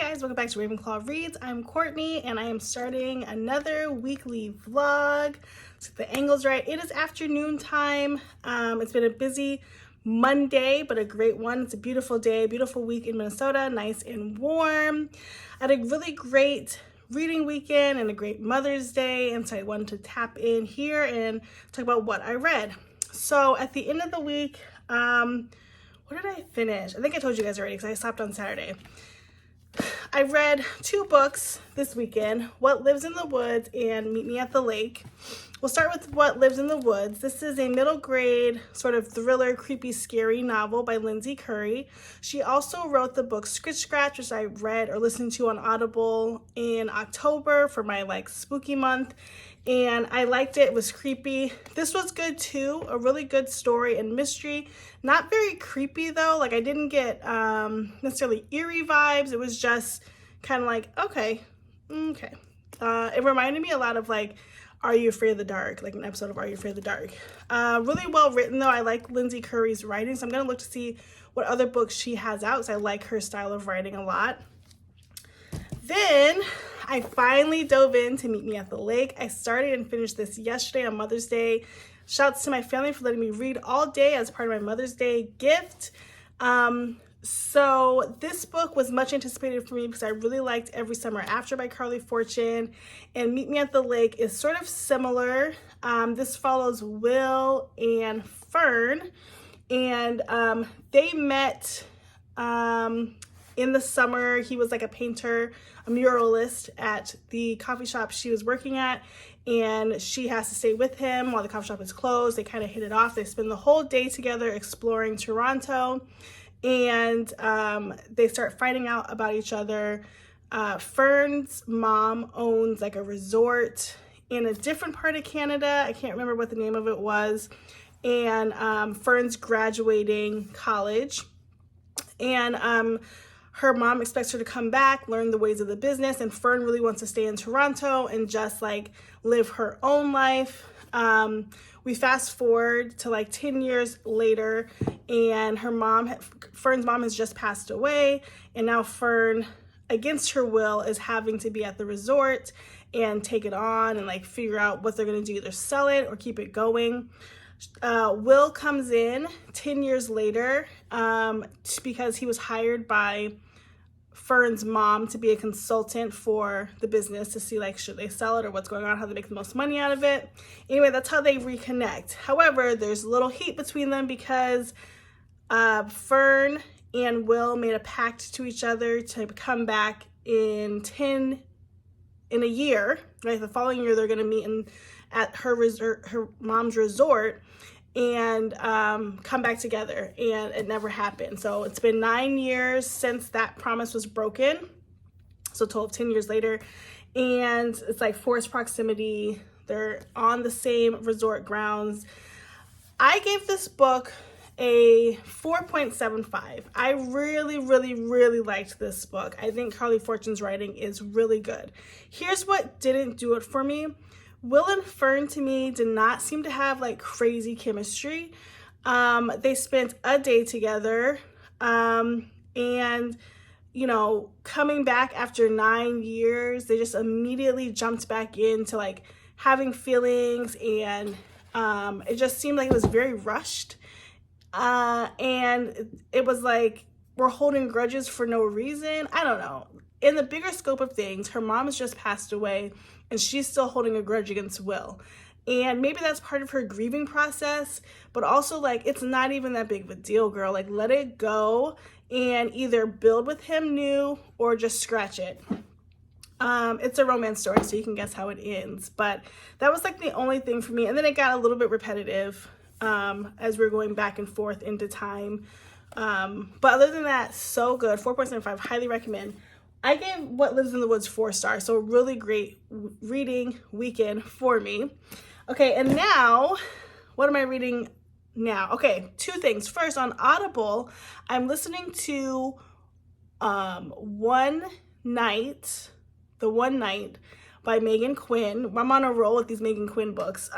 guys, welcome back to Ravenclaw Reads. I'm Courtney and I am starting another weekly vlog. Let's get the angles right. It is afternoon time. It's been a busy Monday, but a great one. It's a beautiful day, beautiful week in Minnesota, nice and warm. I had a really great reading weekend and a great Mother's Day, and so I wanted to tap in here and talk about what I read. So at the end of the week, what did I finish? I think I told you guys already because I stopped on Saturday. I read two books this weekend, What Lives in the Woods and Meet Me at the Lake. We'll start with What Lives in the Woods. This is a middle grade sort of thriller, creepy, scary novel by Lindsay Curry. She also wrote the book Scritch Scratch, which I read or listened to on Audible in October for my spooky month. And I liked it. It was creepy. This was good too. A really good story and mystery. Not very creepy though. I didn't get necessarily eerie vibes. It was just kind of like, okay. It reminded me a lot of Are You Afraid of the Dark? Like an episode of Are You Afraid of the Dark? Really well written though. I like Lindsay Curry's writing. So I'm going to look to see what other books she has out because I like her style of writing a lot. Then I finally dove in to Meet Me at the Lake. I started and finished this yesterday on Mother's Day. Shouts to my family for letting me read all day as part of my Mother's Day gift. So this book was much anticipated for me because I really liked Every Summer After by Carly Fortune, and Meet Me at the Lake is sort of similar. This follows Will and Fern, and they met in the summer. He was a painter, a muralist at the coffee shop she was working at, and she has to stay with him while the coffee shop is closed. They kind of hit it off. They spend the whole day together exploring Toronto, and they start finding out about each other. Fern's mom owns a resort in a different part of Canada. I can't remember what the name of it was. And Fern's graduating college, and her mom expects her to come back, learn the ways of the business, and Fern really wants to stay in Toronto and just live her own life. We fast forward to 10 years later, and Fern's mom has just passed away, and now Fern, against her will, is having to be at the resort and take it on and figure out what they're gonna do, either sell it or keep it going. Will comes in 10 years later because he was hired by Fern's mom to be a consultant for the business to see should they sell it or what's going on, how they make the most money out of it. Anyway, that's how they reconnect. However, there's a little heat between them because Fern and Will made a pact to each other to come back in a year, right? The following year they're going to meet at her mom's resort and come back together, and it never happened. So it's been 9 years since that promise was broken, so a total of 10 years later, and it's forced proximity. They're on the same resort grounds. I gave this book a 4.75. I really liked this book. I think Carly Fortune's writing is really good. Here's what didn't do it for me. Will and Fern, to me, did not seem to have crazy chemistry. They spent a day together, and coming back after 9 years, they just immediately jumped back into having feelings, and it just seemed like it was very rushed. And it was we're holding grudges for no reason. I don't know. In the bigger scope of things, her mom has just passed away, and she's still holding a grudge against Will. And maybe that's part of her grieving process, but also it's not even that big of a deal, girl. Let it go and either build with him new or just scratch it. It's a romance story, so you can guess how it ends. But that was the only thing for me. And then it got a little bit repetitive as we're going back and forth into time. But other than that, so good. 4.75, highly recommend. I gave What Lives in the Woods 4 stars, so a really great reading weekend for me. Okay, and now, what am I reading now? Okay, two things. First, on Audible, I'm listening to The One Night by Megan Quinn. I'm on a roll with these Megan Quinn books.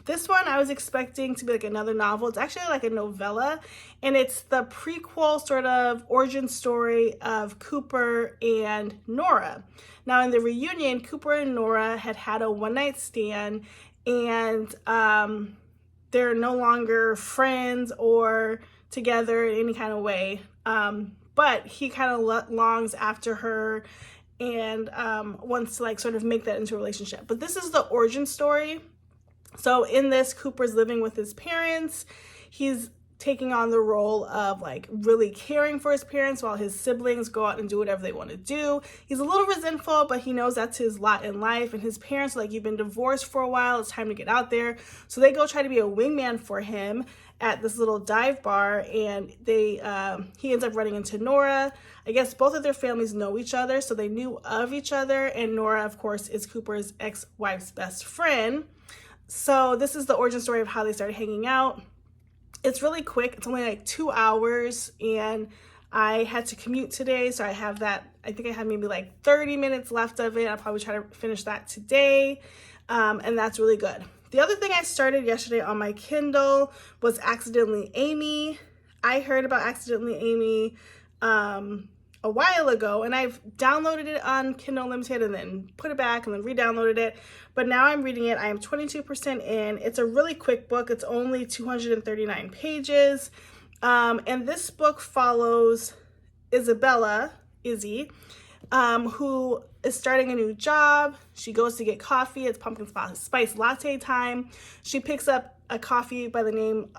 This one I was expecting to be like another novel. It's actually like a novella, and it's the prequel sort of origin story of Cooper and Nora. Now in the reunion, Cooper and Nora had a one-night stand, and they're no longer friends or together in any kind of way. But he kind of longs after her and wants to like sort of make that into a relationship. But this is the origin story. So in this, Cooper's living with his parents. He's taking on the role of like really caring for his parents while his siblings go out and do whatever they want to do. He's a little resentful, but he knows that's his lot in life. And his parents are like, you've been divorced for a while, it's time to get out there. So they go try to be a wingman for him at this little dive bar, and he ends up running into Nora. I guess both of their families know each other, so they knew of each other, and Nora, of course, is Cooper's ex-wife's best friend. So this is the origin story of how they started hanging out. It's really quick. It's only like 2 hours, and I had to commute today, so I have that. I think I have maybe like 30 minutes left of it. I'll probably try to finish that today, and that's really good. The other thing I started yesterday on my Kindle was Accidentally Amy. I heard about Accidentally Amy a while ago, and I've downloaded it on Kindle Unlimited and then put it back and then re-downloaded it. But now I'm reading it. I am 22% in. It's a really quick book. It's only 239 pages. And this book follows Isabella, Izzy, who is starting a new job. She goes to get coffee. It's pumpkin spice latte time. She picks up a coffee by the name,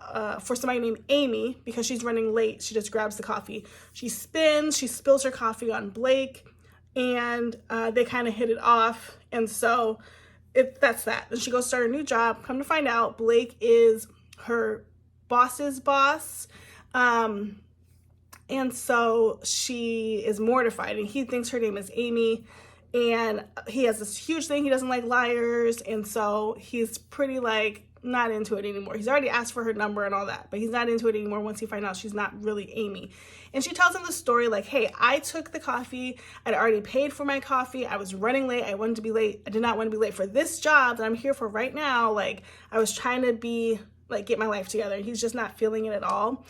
for somebody named Amy, because she's running late. She just grabs the coffee. She spins, she spills her coffee on Blake, and they kind of hit it off. And so that's that. And she goes start a new job. Come to find out, Blake is her boss's boss. And so she is mortified, and he thinks her name is Amy, and he has this huge thing. He doesn't like liars, and so he's pretty like not into it anymore. He's already asked for her number and all that, but he's not into it anymore once he finds out she's not really Amy. And she tells him the story like, hey, I took the coffee. I'd already paid for my coffee. I was running late. I wanted to be late. I did not want to be late for this job that I'm here for right now. Like, I was trying to be like, get my life together. He's just not feeling it at all.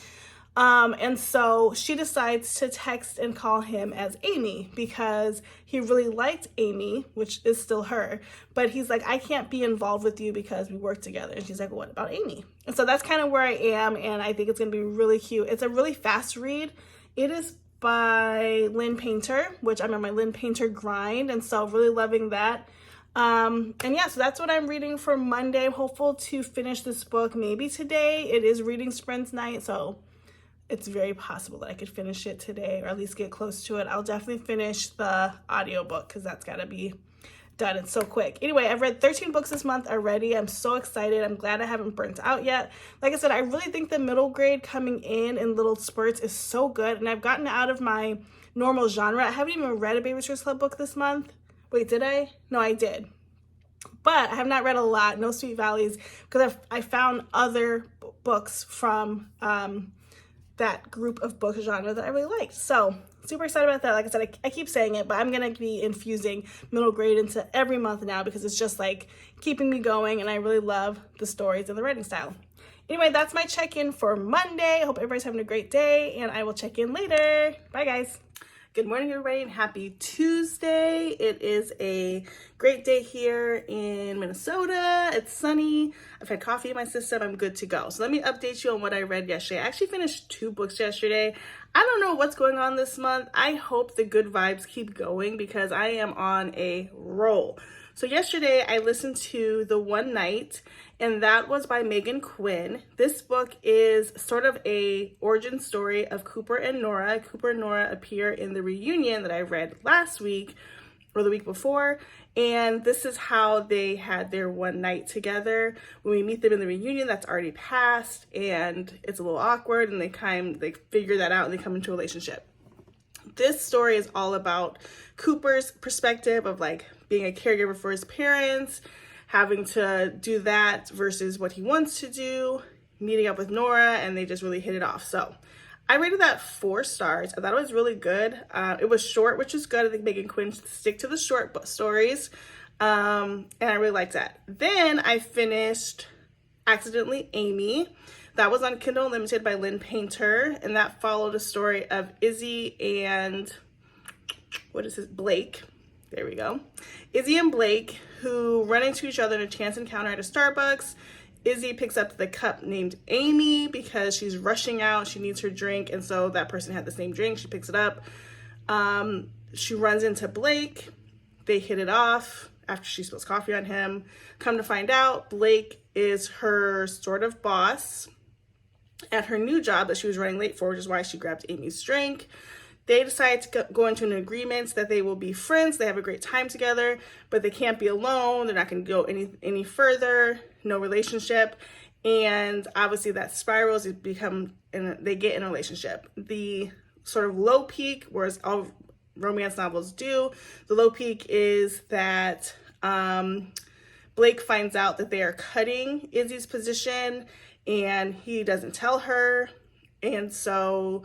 And so she decides to text and call him as Amy because he really liked Amy, which is still her, but he's like, I can't be involved with you because we work together. And she's like, well, what about Amy? And so that's kind of where I am, and I think it's going to be really cute. It's a really fast read. It is by Lynn Painter, which I'm on my Lynn Painter grind, and so really loving that. And yeah, so that's what I'm reading for Monday. I'm hopeful to finish this book maybe today. It is reading sprints night, so it's very possible that I could finish it today, or at least get close to it. I'll definitely finish the audiobook because that's got to be done. It's so quick. Anyway, I've read 13 books this month already. I'm so excited. I'm glad I haven't burnt out yet. Like I said, I really think the middle grade coming in little spurts is so good, and I've gotten out of my normal genre. I haven't even read a Babysitter's Club book this month. Wait, did I? No, I did. But I have not read a lot. No Sweet Valleys, because I found other books from that group of book genre that I really liked. So super excited about that. Like I said, I keep saying it, but I'm going to be infusing middle grade into every month now because it's just like keeping me going, and I really love the stories and the writing style. Anyway, that's my check-in for Monday. I hope everybody's having a great day, and I will check in later. Bye, guys. Good morning, everybody, and happy Tuesday. It is a great day here in Minnesota. It's sunny. I've had coffee in my system. I'm good to go. So let me update you on what I read yesterday. I actually finished 2 books yesterday. I don't know what's going on this month. I hope the good vibes keep going because I am on a roll. So yesterday I listened to The One Night, and that was by Megan Quinn. This book is sort of a origin story of Cooper and Nora. Cooper and Nora appear in the reunion that I read last week or the week before, and this is how they had their one night together. When we meet them in the reunion, that's already passed, and it's a little awkward, and they figure that out and they come into a relationship. This story is all about Cooper's perspective of like being a caregiver for his parents, having to do that versus what he wants to do, meeting up with Nora, and they just really hit it off. So I rated that 4 stars. I thought it was really good. It was short, which is good. I think Megan Quinn should stick to the short stories. And I really liked that. Then I finished Accidentally Amy. That was on Kindle Unlimited by Lynn Painter, and that followed a story of Izzy and Blake. There we go. Izzy and Blake, who run into each other in a chance encounter at a Starbucks. Izzy picks up the cup named Amy because she's rushing out. She needs her drink, and so that person had the same drink. She picks it up. She runs into Blake. They hit it off after she spills coffee on him. Come to find out, Blake is her sort of boss at her new job that she was running late for, which is why she grabbed Amy's drink. They decide to go into an agreement that they will be friends. They have a great time together, but they can't be alone. They're not going to go any further. No relationship. And obviously that spirals. They get in a relationship. The sort of low peak, whereas all romance novels do, the low peak is that Blake finds out that they are cutting Izzy's position, and he doesn't tell her, and so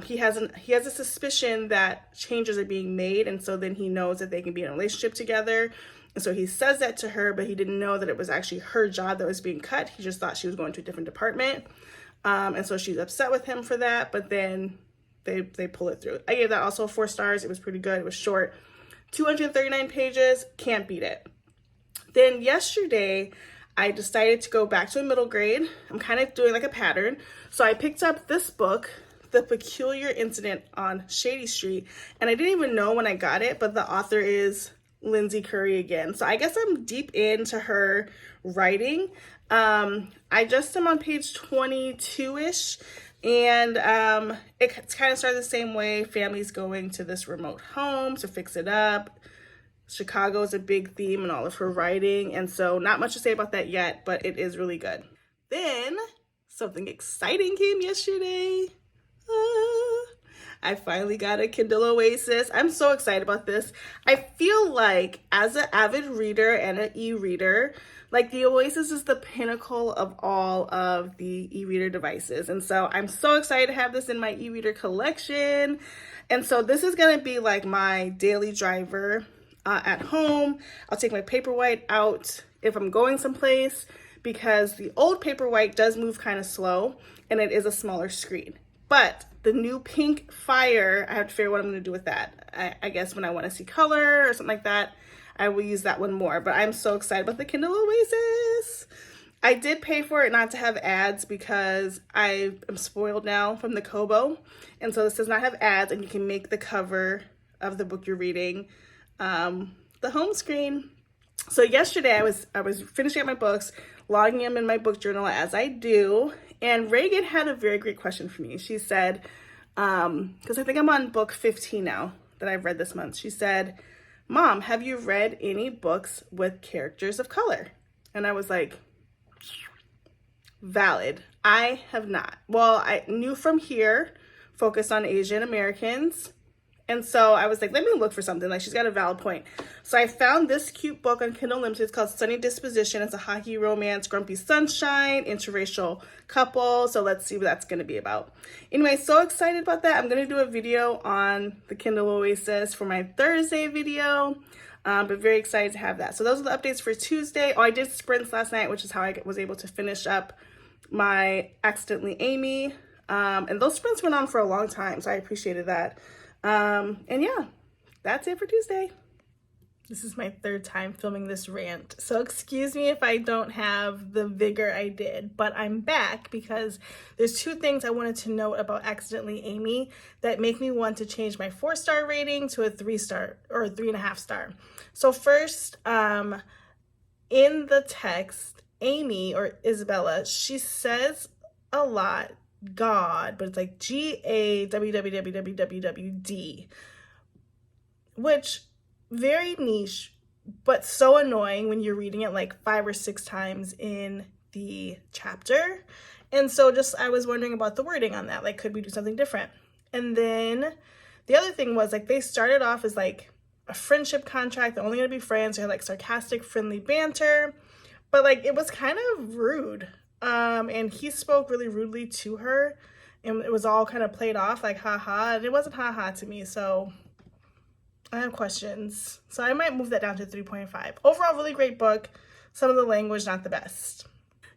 he has a suspicion that changes are being made, and so then he knows that they can be in a relationship together, and so he says that to her, but he didn't know that it was actually her job that was being cut. He just thought she was going to a different department, and so she's upset with him for that, but then they pull it through. I gave that also 4 stars. It was pretty good. It was short, 239 pages, can't beat it. Then yesterday, I decided to go back to a middle grade. I'm kind of doing like a pattern. So I picked up this book, The Peculiar Incident on Shady Street. And I didn't even know when I got it, but the author is Lindsay Curry again. So I guess I'm deep into her writing. I just am on page 22-ish. And it kind of started the same way. Families going to this remote home to fix it up. Chicago is a big theme in all of her writing, and so not much to say about that yet, but it is really good. Then something exciting came yesterday. I finally got a Kindle Oasis. I'm so excited about this. I feel like as an avid reader and an e-reader, like the Oasis is the pinnacle of all of the e-reader devices. And so I'm so excited to have this in my e-reader collection. And so this is going to be like my daily driver at home. I'll take my Paperwhite out if I'm going someplace, because the old Paperwhite does move kind of slow and it is a smaller screen. But the new Pink Fire, I have to figure out what I'm going to do with that. I guess when I want to see color or something like that, I will use that one more. But I'm so excited about the Kindle Oasis. I did pay for it not to have ads because I am spoiled now from the Kobo. And so this does not have ads, and you can make the cover of the book you're reading the home screen. So yesterday I was finishing up my books, logging them in my book journal as I do, and Reagan had a very great question for me. She said, because I think I'm on book 15 now that I've read this month. She said, "Mom, have you read any books with characters of color?" And I was like, valid. I have not. Well, I knew From Here focused on Asian Americans. And so I was like, let me look for something. Like, she's got a valid point. So I found this cute book on Kindle Unlimited. It's called Sunny Disposition. It's a hockey romance, grumpy sunshine, interracial couple. So let's see what that's going to be about. Anyway, so excited about that. I'm going to do a video on the Kindle Oasis for my Thursday video. But very excited to have that. So those are the updates for Tuesday. Oh, I did sprints last night, which is how I was able to finish up my Accidentally Amy. And those sprints went on for a long time, so I appreciated that. And yeah, that's it for Tuesday. This is my 3rd time filming this rant, so excuse me if I don't have the vigor I did, but I'm back because there's 2 things I wanted to note about Accidentally Amy that make me want to change my 4-star rating to a 3-star or 3.5 star. So first, in the text, Amy, or Isabella, she says a lot God, but it's like GAWWWWWD, which very niche, but so annoying when you're reading it like 5 or 6 times in the chapter. And so just, I was wondering about the wording on that. Like, could we do something different? And then the other thing was, like, they started off as like a friendship contract. They're only gonna be friends. They had like sarcastic, friendly banter, but like, it was kind of rude. And he spoke really rudely to her, and it was all kind of played off like haha, and it wasn't haha to me. So I have questions. So I might move that down to 3.5. Overall, really great book. Some of the language, not the best.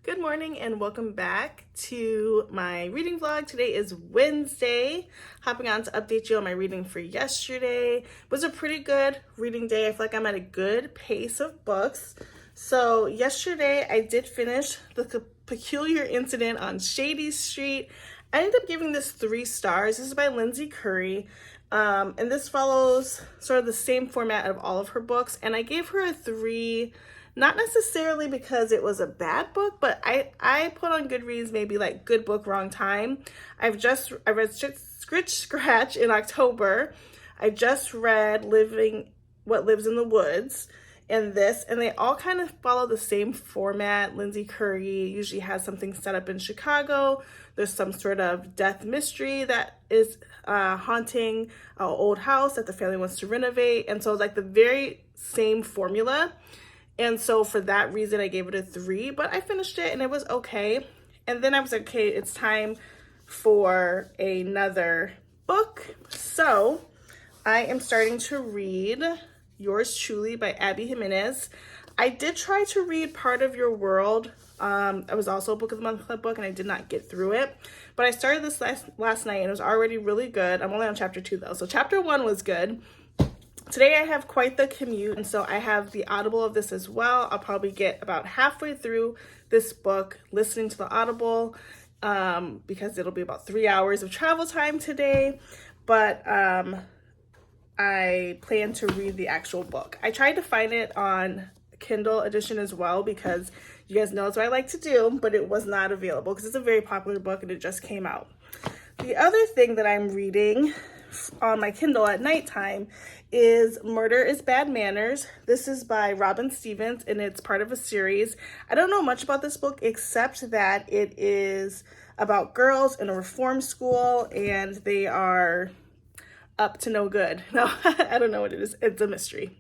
Good morning and welcome back to my reading vlog. Today is Wednesday. Hopping on to update you on my reading for yesterday. It was a pretty good reading day. I feel like I'm at a good pace of books. So yesterday I did finish The Peculiar Incident on Shady Street. I ended up giving this 3 stars. This is by Lindsay Curry. And this follows sort of the same format of all of her books. And I gave her a 3, not necessarily because it was a bad book, but I put on Goodreads maybe like good book, wrong time. I read Scritch Scratch in October. I just read What Lives in the Woods and this, and they all kind of follow the same format. Lindsay Curry usually has something set up in Chicago. There's some sort of death mystery that is haunting an old house that the family wants to renovate. And so it's like the very same formula. And so for that reason, I gave it a 3, but I finished it and it was okay. And then I was like, okay, it's time for another book. So I am starting to read Yours Truly by Abby Jimenez. I did try to read Part of Your World. It was also a Book of the Month Club book and I did not get through it. But I started this last night and it was already really good. I'm only on chapter 2 though. So chapter 1 was good. Today I have quite the commute, and so I have the Audible of this as well. I'll probably get about halfway through this book listening to the Audible because it'll be about 3 hours of travel time today. But I plan to read the actual book. I tried to find it on Kindle edition as well because you guys know it's what I like to do, but it was not available because it's a very popular book and it just came out. The other thing that I'm reading on my Kindle at nighttime is Murder is Bad Manners. This is by Robin Stevens and it's part of a series. I don't know much about this book except that it is about girls in a reform school and they are up to no good. No, I don't know what it is. It's a mystery.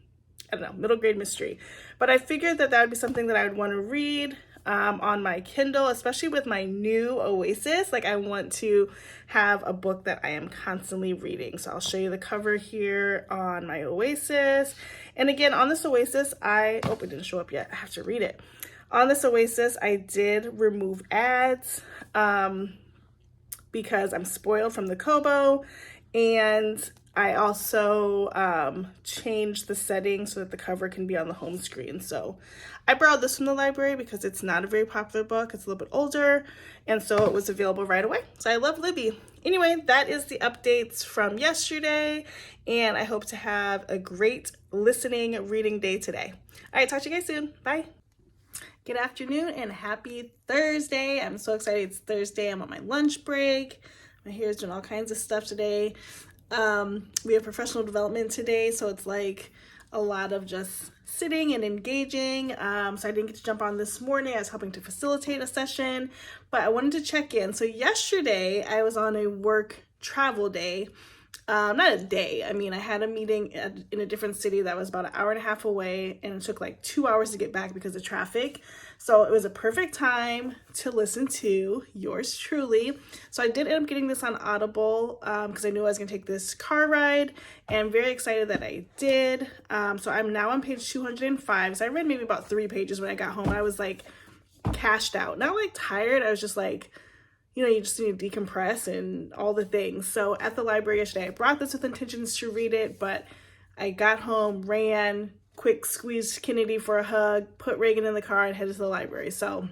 I don't know, middle grade mystery. But I figured that would be something that I would want to read on my Kindle, especially with my new Oasis. Like I want to have a book that I am constantly reading. So I'll show you the cover here on my Oasis. And again, on this Oasis, it didn't show up yet. I have to read it. On this Oasis, I did remove ads because I'm spoiled from the Kobo. And I also changed the settings so that the cover can be on the home screen. So I borrowed this from the library because it's not a very popular book. It's a little bit older. And so it was available right away. So I love Libby. Anyway, that is the updates from yesterday. And I hope to have a great listening, reading day today. All right, talk to you guys soon. Bye. Good afternoon and happy Thursday. I'm so excited it's Thursday. I'm on my lunch break. My hair is doing all kinds of stuff today. We have professional development today, so it's like a lot of just sitting and engaging. So I didn't get to jump on this morning. I was helping to facilitate a session, but I wanted to check in. So yesterday I was on a work travel day. Not a day. I mean, I had a meeting in a different city that was about an hour and a half away, and it took like 2 hours to get back because of traffic. So it was a perfect time to listen to Yours Truly. So I did end up getting this on Audible because I knew I was going to take this car ride, and I'm very excited that I did. So I'm now on page 205. So I read maybe about 3 pages when I got home. I was like cashed out. Not like tired. I was just like, you just need to decompress and all the things. So at the library yesterday, I brought this with intentions to read it, but I got home, ran, quick squeezed Kennedy for a hug, put Reagan in the car and headed to the library. So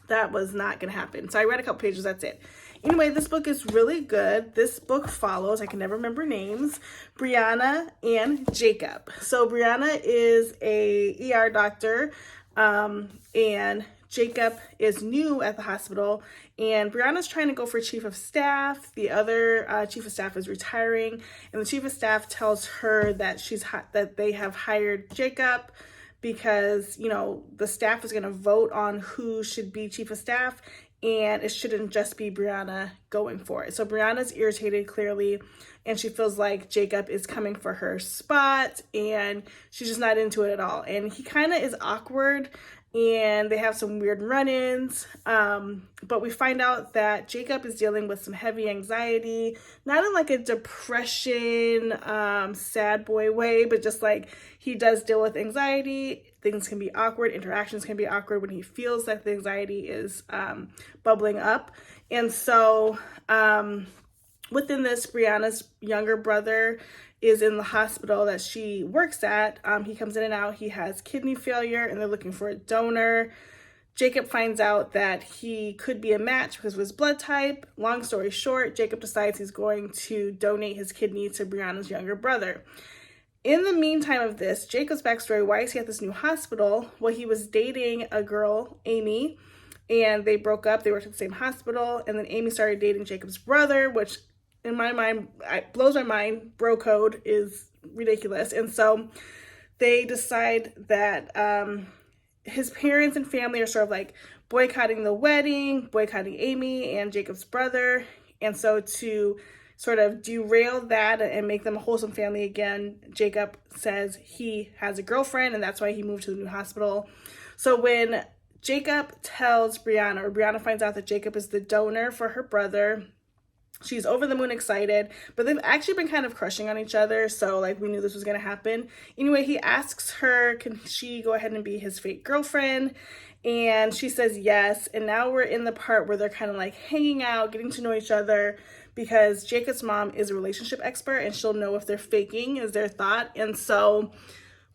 that was not going to happen. So I read a couple pages, that's it. Anyway, this book is really good. This book follows, I can never remember names, Brianna and Jacob. So Brianna is a ER doctor, and Jacob is new at the hospital, and Brianna's trying to go for chief of staff. The other chief of staff is retiring, and the chief of staff tells her that that they have hired Jacob because, the staff is going to vote on who should be chief of staff, and it shouldn't just be Brianna going for it. So Brianna's irritated, clearly, and she feels like Jacob is coming for her spot, and she's just not into it at all. And he kind of is awkward and they have some weird run-ins. But we find out that Jacob is dealing with some heavy anxiety, not in like a depression, sad boy way, but just like he does deal with anxiety. Things can be awkward, interactions can be awkward when he feels that the anxiety is bubbling up. And so within this, Brianna's younger brother is in the hospital that she works at. He comes in and out. He has kidney failure and they're looking for a donor. Jacob finds out that he could be a match because of his blood type. Long story short, Jacob decides he's going to donate his kidney to Brianna's younger brother. In the meantime of this, Jacob's backstory, why is he at this new hospital? Well, he was dating a girl, Amy, and they broke up. They worked at the same hospital, and then Amy started dating Jacob's brother, which in my mind, it blows my mind. Bro code is ridiculous. And so they decide that his parents and family are sort of like boycotting the wedding, boycotting Amy and Jacob's brother. And so to sort of derail that and make them a wholesome family again, Jacob says he has a girlfriend and that's why he moved to the new hospital. So when Jacob tells Brianna, or Brianna finds out that Jacob is the donor for her brother, she's over the moon excited, but they've actually been kind of crushing on each other. So like we knew this was going to happen. Anyway, he asks her, can she go ahead and be his fake girlfriend? And she says yes. And now we're in the part where they're kind of like hanging out, getting to know each other, because Jacob's mom is a relationship expert and she'll know if they're faking is their thought. And so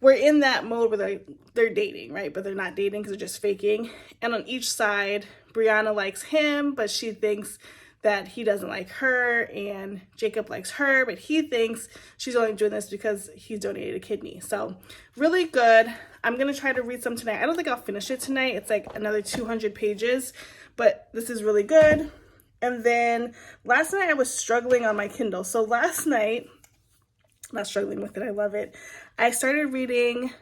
we're in that mode where they're dating, right? But they're not dating because they're just faking. And on each side, Brianna likes him, but she thinks that he doesn't like her, and Jacob likes her, but he thinks she's only doing this because he's donated a kidney. So really good. I'm going to try to read some tonight. I don't think I'll finish it tonight. It's like another 200 pages, but this is really good. And then last night I was struggling on my Kindle. So last night, not struggling with it, I love it, I started reading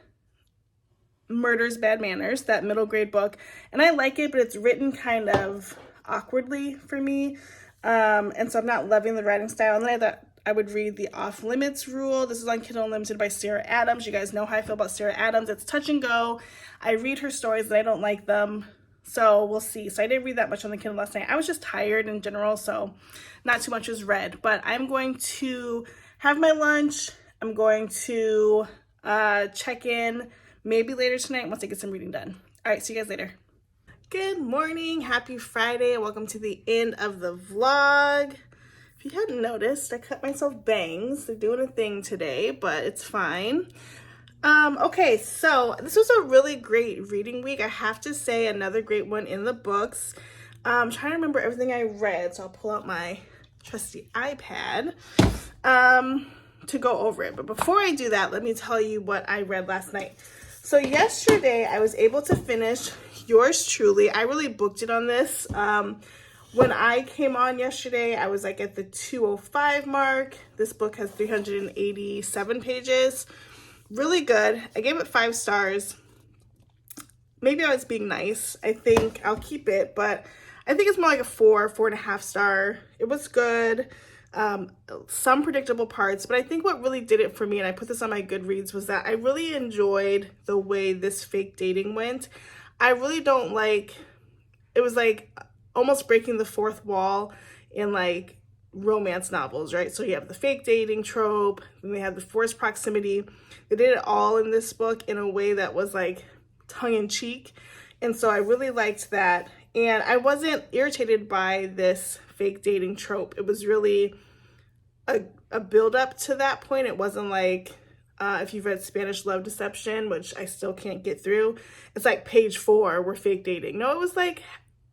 Murder's Bad Manners, that middle grade book, and I like it, but it's written kind of awkwardly for me, and so I'm not loving the writing style. And then I thought I would read The Off Limits Rule. This is on Kindle Unlimited by Sarah Adams. You guys know how I feel about Sarah Adams. It's touch and go. I read her stories and I don't like them, so we'll see. So I didn't read that much on the Kindle last night. I was just tired in general, so not too much was read. But I'm going to have my lunch. I'm going to check in maybe later tonight once I get some reading done. All right, see you guys later. Good morning, happy Friday, welcome to the end of the vlog. If you hadn't noticed, I cut myself bangs. They're doing a thing today, but it's fine. Okay, so this was a really great reading week. I have to say, another great one in the books. I'm trying to remember everything I read, so I'll pull out my trusty iPad to go over it. But before I do that, let me tell you what I read last night. So yesterday, I was able to finish Yours Truly. I really booked it on this. When I came on yesterday, I was like at the 205 mark. This book has 387 pages. Really good. I gave it 5 stars. Maybe I was being nice. I think I'll keep it, but I think it's more like a 4.5 star. It was good. Some predictable parts, but I think what really did it for me, and I put this on my Goodreads, was that I really enjoyed the way this fake dating went. I really don't like, it was like almost breaking the fourth wall in like romance novels, right? So you have the fake dating trope, and they have the forced proximity. They did it all in this book in a way that was like tongue-in-cheek, and so I really liked that. And I wasn't irritated by this fake dating trope. It was really a build up to that point. It wasn't like, if you've read Spanish Love Deception, which I still can't get through, it's like page 4, we're fake dating. No, it was like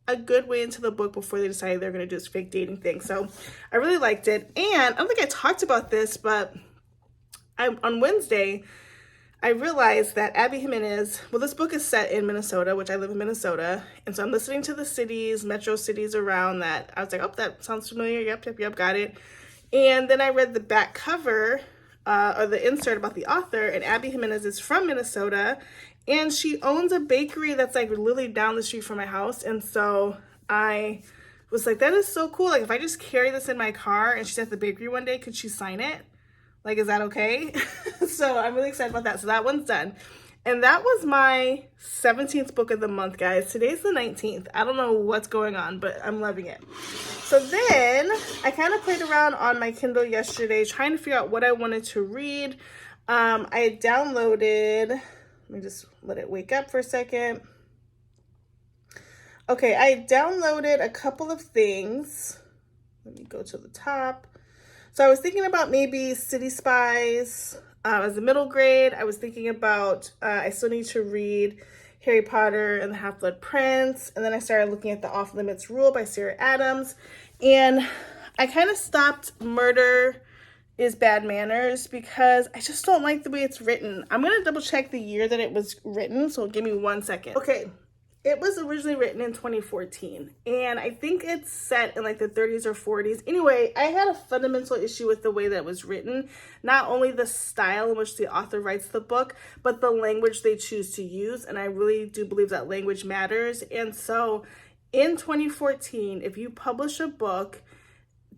a good way into the book before they decided they're going to do this fake dating thing. So I really liked it. And I don't think I talked about this, but on Wednesday, I realized that Abby Jimenez, well, this book is set in Minnesota, which I live in Minnesota. And so I'm listening to the cities, metro cities around that. I was like, oh, that sounds familiar. Yep, got it. And then I read the back cover, or the insert about the author, and Abby Jimenez is from Minnesota, and she owns a bakery that's like literally down the street from my house. And so I was like, that is so cool. Like, if I just carry this in my car and she's at the bakery one day, could she sign it? Like, is that okay? So I'm really excited about that. So that one's done. And that was my 17th book of the month, guys. Today's the 19th. I don't know what's going on, but I'm loving it. So then I kind of played around on my Kindle yesterday trying to figure out what I wanted to read. I downloaded, let me just let it wake up for a second. Okay, I downloaded a couple of things. Let me go to the top. So I was thinking about maybe City Spies as a middle grade. I was thinking about, I still need to read Harry Potter and the Half-Blood Prince. And then I started looking at The Off-Limits Rule by Sarah Adams. And I kind of stopped Murder is Bad Manners because I just don't like the way it's written. I'm going to double check the year that it was written, so give me 1 second. Okay, it was originally written in 2014, and I think it's set in like the 30s or 40s. Anyway, I had a fundamental issue with the way that it was written. Not only the style in which the author writes the book, but the language they choose to use, and I really do believe that language matters. And so in 2014, if you publish a book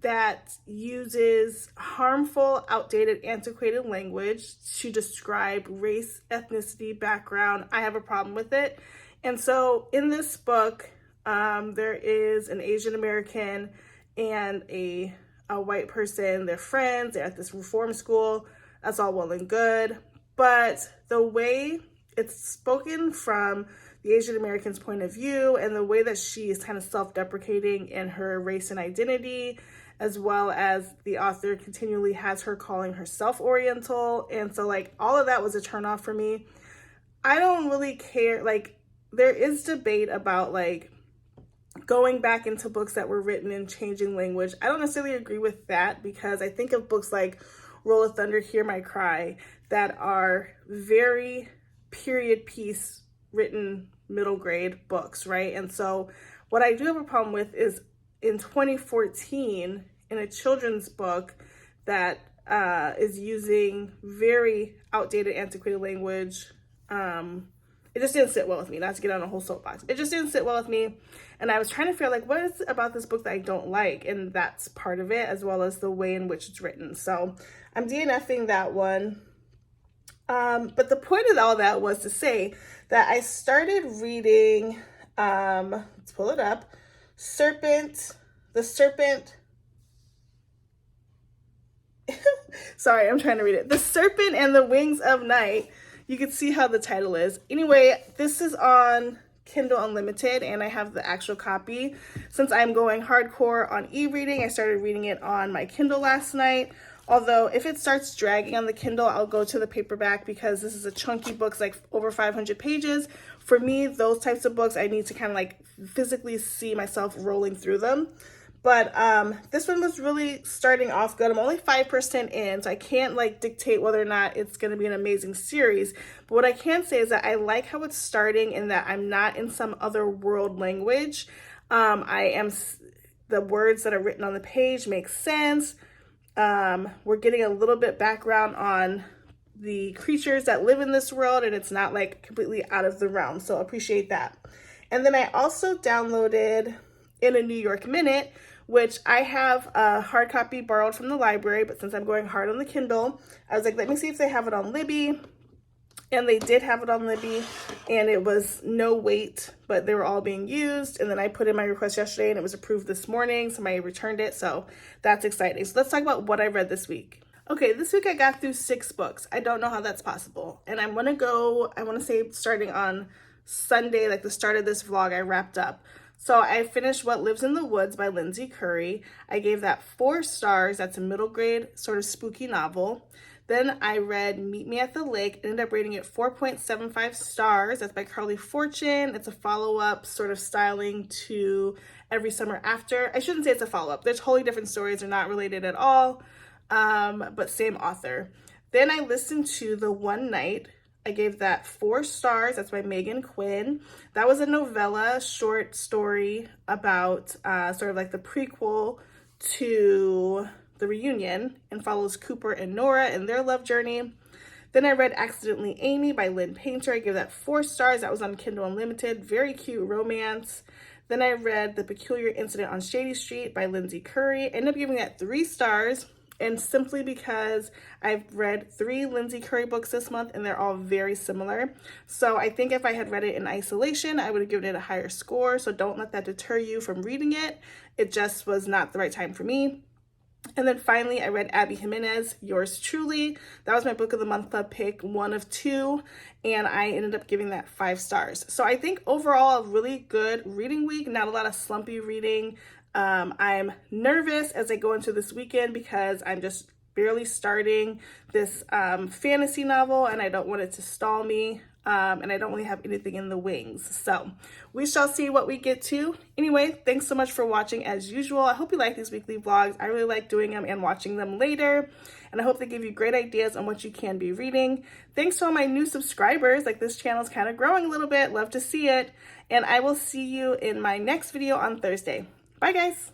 that uses harmful, outdated, antiquated language to describe race, ethnicity, background, I have a problem with it. And so in this book, there is an Asian American and a white person. They're friends. They're at this reform school. That's all well and good. But the way it's spoken from the Asian American's point of view and the way that she is kind of self-deprecating in her race and identity, as well as the author continually has her calling herself Oriental. And so like all of that was a turnoff for me. I don't really care. Like, there is debate about like going back into books that were written and changing language. I don't necessarily agree with that because I think of books like Roll of Thunder, Hear My Cry that are very period piece written middle grade books, right? And so what I do have a problem with is in 2014 in a children's book that is using very outdated, antiquated language. It just didn't sit well with me, not to get on a whole soapbox. It just didn't sit well with me. And I was trying to figure out, like, what is it about this book that I don't like? And that's part of it, as well as the way in which it's written. So I'm DNFing that one. But the point of all that was to say that I started reading, let's pull it up, The Serpent. Sorry, I'm trying to read it. The Serpent and the Wings of Night. You can see how the title is. Anyway, this is on Kindle Unlimited and I have the actual copy. Since I'm going hardcore on e-reading, I started reading it on my Kindle last night. Although if it starts dragging on the Kindle, I'll go to the paperback because this is a chunky book, it's like over 500 pages. For me, those types of books, I need to kind of like physically see myself rolling through them. But this one was really starting off good. I'm only 5% in, so I can't like dictate whether or not it's going to be an amazing series. But what I can say is that I like how it's starting and that I'm not in some other world language. The words that are written on the page make sense. We're getting a little bit background on the creatures that live in this world, and it's not like completely out of the realm. So appreciate that. And then I also downloaded In a New York Minute, which I have a hard copy borrowed from the library, but since I'm going hard on the Kindle, I was like, let me see if they have it on Libby. And they did have it on Libby, and it was no wait, but they were all being used. And then I put in my request yesterday, and it was approved this morning. Somebody returned it, so that's exciting. So let's talk about what I read this week. Okay, this week I got through 6 books. I don't know how that's possible. And I want to say starting on Sunday, like the start of this vlog, I wrapped up. So I finished What Lives in the Woods by Lindsay Curry. I gave that 4 stars. That's a middle grade sort of spooky novel. Then I read Meet Me at the Lake, ended up rating it 4.75 stars. That's by Carly Fortune. It's a follow-up sort of styling to Every Summer After. I shouldn't say it's a follow-up. They're totally different stories. They're not related at all, but same author. Then I listened to The One Night. I gave that 4 stars. That's by Megan Quinn. That was a novella short story about sort of like the prequel to The Reunion and follows Cooper and Nora and their love journey. Then I read Accidentally Amy by Lynn Painter. I gave that 4 stars. That was on Kindle Unlimited. Very cute romance. Then I read The Peculiar Incident on Shady Street by Lindsay Curry. Ended up giving that 3 stars. and simply because I've read 3 Lindsay Curry books this month and they're all very similar. So I think if I had read it in isolation, I would have given it a higher score. So don't let that deter you from reading it. It just was not the right time for me. And then finally, I read Abby Jimenez, Yours Truly. That was my Book of the Month Club pick, 1 of 2, and I ended up giving that 5 stars. So I think overall, a really good reading week, not a lot of slumpy reading. I'm nervous as I go into this weekend because I'm just barely starting this fantasy novel and I don't want it to stall me. And I don't really have anything in the wings. So we shall see what we get to. Anyway, thanks so much for watching as usual. I hope you like these weekly vlogs. I really like doing them and watching them later. And I hope they give you great ideas on what you can be reading. Thanks to all my new subscribers. Like, this channel is kind of growing a little bit. Love to see it. And I will see you in my next video on Thursday. Bye, guys.